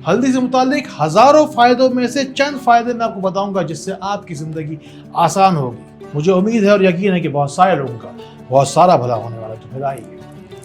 हल्दी से मुतालिक हजारों फायदों में से चंद फायदे मैं आपको बताऊंगा जिससे आपकी जिंदगी आसान होगी। मुझे उम्मीद है और यकीन है कि बहुत सारे लोगों का बहुत सारा भला होने वाला है। तो फिर आइए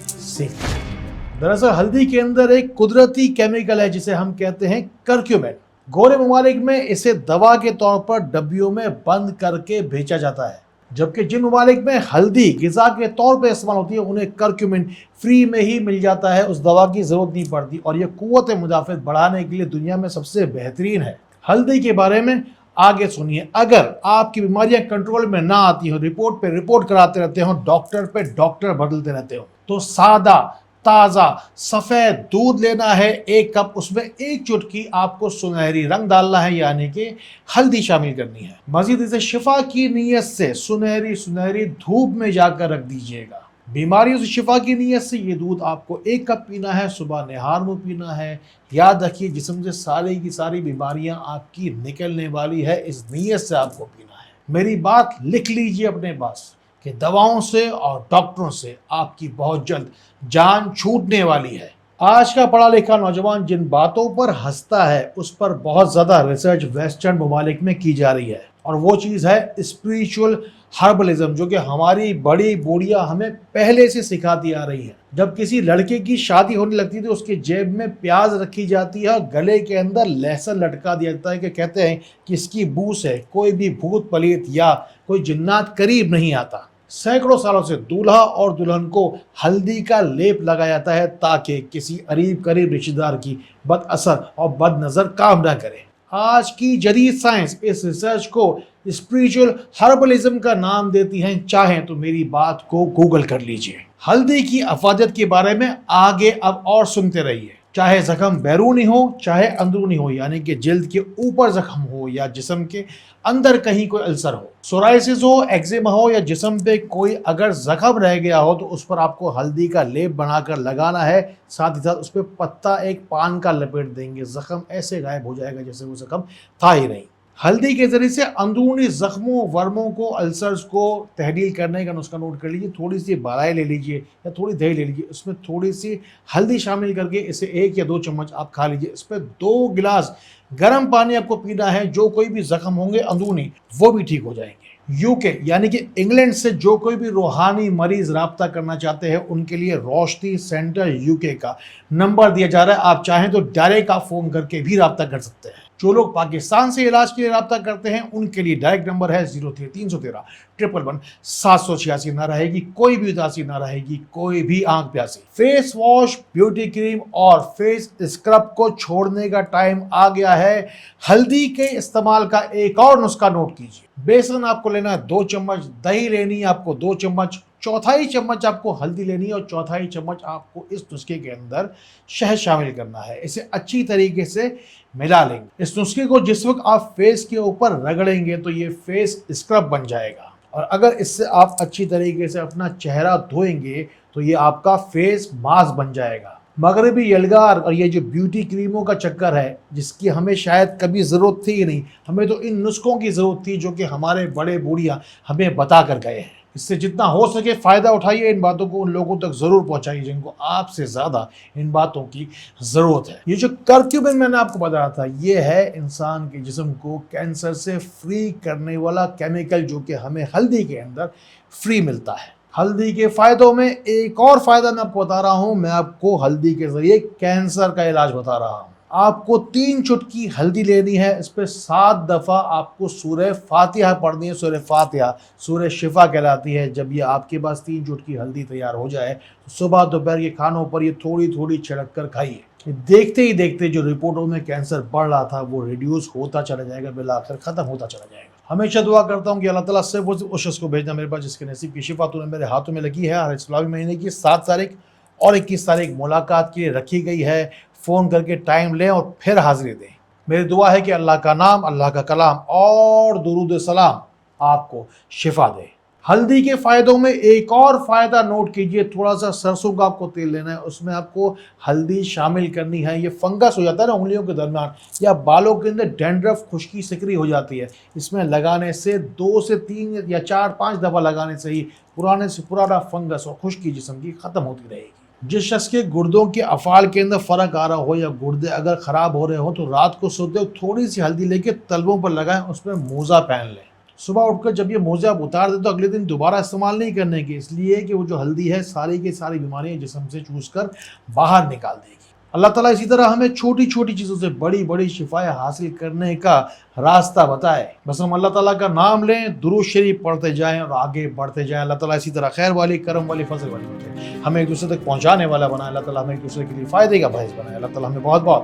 सीखते हैं। दरअसल हल्दी के अंदर एक कुदरती केमिकल है जिसे हम कहते हैं करक्यूमिन। गोरे ममालिक में इसे दवा के तौर पर डब्बियों में बंद करके बेचा जाता है, जबकि जिन ममालिक में हल्दी गिजा के तौर पर इस्तेमाल होती है उन्हें करक्यूमिन फ्री में ही मिल जाता है, उस दवा की जरूरत नहीं पड़ती और ये कुव्वत मुदाफियत बढ़ाने के लिए दुनिया में सबसे बेहतरीन है। हल्दी के बारे में आगे सुनिए। अगर आपकी बीमारियां कंट्रोल में ना आती हो, रिपोर्ट पे रिपोर्ट कराते रहते हो, डॉक्टर पे डॉक्टर बदलते रहते हो, तो सादा ताजा सफेद दूध लेना है 1 कप, उसमें 1 चुटकी आपको सुनहरी रंग डालना है यानी कि हल्दी शामिल करनी है। मजीद इसे शिफा की नीयत से सुनहरी सुनहरी धूप में जाकर रख दीजिएगा। बीमारियों से शिफा की नीयत से ये दूध आपको 1 कप पीना है, सुबह निहार में पीना है। याद रखिए जिस्म से सारी की सारी बीमारियां आपकी निकलने वाली है, इस नीयत से आपको पीना है। मेरी बात लिख लीजिए अपने पास कि दवाओं से और डॉक्टरों से आपकी बहुत जल्द जान छूटने वाली है। आज का पढ़ा लिखा नौजवान जिन बातों पर हंसता है उस पर बहुत ज्यादा रिसर्च वेस्टर्न ममालिक में की जा रही है, और वो चीज है स्पिरिचुअल हर्बलिज्म, जो कि हमारी बड़ी बूढ़िया हमें पहले से सिखाती आ रही है। जब किसी लड़के की शादी होने लगती है तो उसके जेब में प्याज रखी जाती है, गले के अंदर लहसुन लटका दिया जाता है कि कहते हैं कि इसकी बू से कोई भी भूत पलीत या कोई जिन्नात करीब नहीं आता। सैकड़ों सालों से दूल्हा और दुल्हन को हल्दी का लेप लगाया जाता है ताकि किसी करीब करीब रिश्तेदार की बद असर और बद नजर काम ना करे। आज की जदीद साइंस इस रिसर्च को स्पिरिचुअल हर्बलिज्म का नाम देती है। चाहें तो मेरी बात को गूगल कर लीजिए। हल्दी की अफादत के बारे में आगे अब और सुनते रहिए। चाहे जख्म बैरूनी हो चाहे अंदरूनी हो, यानी कि जिल्द के ऊपर जख्म हो या जिस्म के अंदर कहीं कोई अल्सर हो, सोराइसिस हो, एक्जिमा हो या जिस्म पे कोई अगर जख्म रह गया हो तो उस पर आपको हल्दी का लेप बनाकर लगाना है। साथ ही साथ उस पर पत्ता एक पान का लपेट देंगे, जख्म ऐसे गायब हो जाएगा जैसे वो जख्म था ही नहीं। हल्दी के जरिए से अंदरूनी जख्मों, वर्मों को, अल्सर्स को तहलील करने का नुस्खा नोट कर लीजिए। थोड़ी सी बाराई ले लीजिए या थोड़ी दही ले लीजिए, उसमें थोड़ी सी हल्दी शामिल करके इसे 1 या 2 चम्मच आप खा लीजिए। इस पर 2 गिलास गर्म पानी आपको पीना है। जो कोई भी जख्म होंगे अंदरूनी वो भी ठीक हो जाएंगे। यूके यानी कि इंग्लैंड से जो कोई भी रूहानी मरीज राब्ता करना चाहते हैं उनके लिए रोशनी सेंटर यूके का नंबर दिया जा रहा है। आप चाहें तो डायरेक्ट आप फोन करके भी राब्ता कर सकते हैं। जो लोग पाकिस्तान से इलाज के लिए राब्ता करते हैं उनके लिए डायरेक्ट नंबर है 0313 111 786। ना रहेगी कोई भी उदासी, ना रहेगी कोई भी आंख प्यासी। फेस वॉश, ब्यूटी क्रीम और फेस स्क्रब को छोड़ने का टाइम आ गया है। हल्दी के इस्तेमाल का एक और नुस्खा नोट कीजिए। बेसन आपको लेना है 2 चम्मच, दही लेनी है आपको 2 चम्मच, चौथाई चम्मच आपको हल्दी लेनी है और चौथाई चम्मच आपको इस नुस्खे के अंदर शहद शामिल करना है। इसे अच्छी तरीके से मिला लेंगे। इस नुस्खे को जिस वक्त आप फेस के ऊपर रगड़ेंगे तो ये फेस स्क्रब बन जाएगा, और अगर इससे आप अच्छी तरीके से अपना चेहरा धोएंगे तो ये आपका फेस मास्क बन जाएगा। मगरबी यलगार और ये जो ब्यूटी क्रीमों का चक्कर है जिसकी हमें शायद कभी ज़रूरत थी ही नहीं, हमें तो इन नुस्खों की ज़रूरत थी जो कि हमारे बड़े बूढ़िया हमें बता कर गए हैं। इससे जितना हो सके फ़ायदा उठाइए, इन बातों को उन लोगों तक ज़रूर पहुंचाइए जिनको आपसे ज़्यादा इन बातों की ज़रूरत है। ये जो करक्यूमिन मैंने आपको बताया था ये है इंसान के जिस्म को कैंसर से फ्री करने वाला केमिकल जो कि हमें हल्दी के अंदर फ्री मिलता है। हल्दी के फायदों में एक और फायदा मैं आपको बता रहा हूं। मैं आपको हल्दी के जरिए कैंसर का इलाज बता रहा हूं। आपको 3 चुटकी हल्दी लेनी है, इस पे 7 दफा आपको सूरह फातिहा पढ़नी है। सूरह फातिहा सूरह शिफा कहलाती है। जब ये आपके पास 3 चुटकी हल्दी तैयार हो जाए तो सुबह दोपहर के खानों पर ये थोड़ी थोड़ी छिड़क कर खाइए। देखते ही देखते जो रिपोर्टों में कैंसर बढ़ रहा था वो रिड्यूस होता चला जाएगा, बिलाखिर खत्म होता चला जाएगा। हमेशा दुआ करता हूँ कि अल्लाह ताला सिर्फ उस शख्स को भेजना मेरे पास जिसके नसीब की शिफा तूने मेरे हाथों में लगी है। और इस्लामी महीने की 7 तारीख और 21 तारीख मुलाकात के लिए रखी गई है। फ़ोन करके टाइम लें और फिर हाजिरी दें। मेरी दुआ है कि अल्लाह का नाम, अल्लाह का कलाम और दुरूद सलाम आपको शिफा दे। हल्दी के फ़ायदों में एक और फ़ायदा नोट कीजिए। थोड़ा सा सरसों का आपको तेल लेना है, उसमें आपको हल्दी शामिल करनी है। ये फंगस हो जाता है ना उंगलियों के दरमियान या बालों के अंदर डैंड्रफ, खुश्की, सिकरी हो जाती है। इसमें लगाने से 2 से 3 या 4-5 दफ़ा लगाने से ही पुराने से पुराना फंगस और खुश्की जिस्म की ख़त्म होती रहेगी। جس شخص کے گردوں کے افعال کے اندر فرق آ رہا ہو یا گردے اگر خراب ہو رہے ہوں تو رات کو سوتے وقت تھوڑی سی ہلدی لے کے تلووں پر لگائیں، اس میں موزہ پہن لیں۔ صبح اٹھ کر جب یہ موزہ آپ اتار دیں تو اگلے دن دوبارہ استعمال نہیں کرنے کی، اس لیے کہ وہ جو ہلدی ہے ساری کی ساری بیماریاں جسم سے چوس کر باہر نکال دے گی۔ اللہ تعالیٰ اسی طرح ہمیں چھوٹی چھوٹی چیزوں سے بڑی بڑی شفائیں حاصل کرنے کا راستہ بتائے۔ بس ہم اللہ تعالیٰ کا نام لیں، درود شریف پڑھتے جائیں اور آگے بڑھتے جائیں۔ اللہ تعالیٰ اسی طرح خیر والی، کرم والی، فضل والی بنائے، ہمیں ایک دوسرے تک پہنچانے والا بنائے۔ اللہ تعالیٰ ہمیں ایک دوسرے کے لیے فائدے کا باعث بنائے۔ اللہ تعالیٰ ہمیں بہت بہت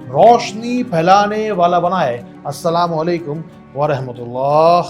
روشنی پھیلانے والا بنائے۔ السلام علیکم ورحمۃ اللہ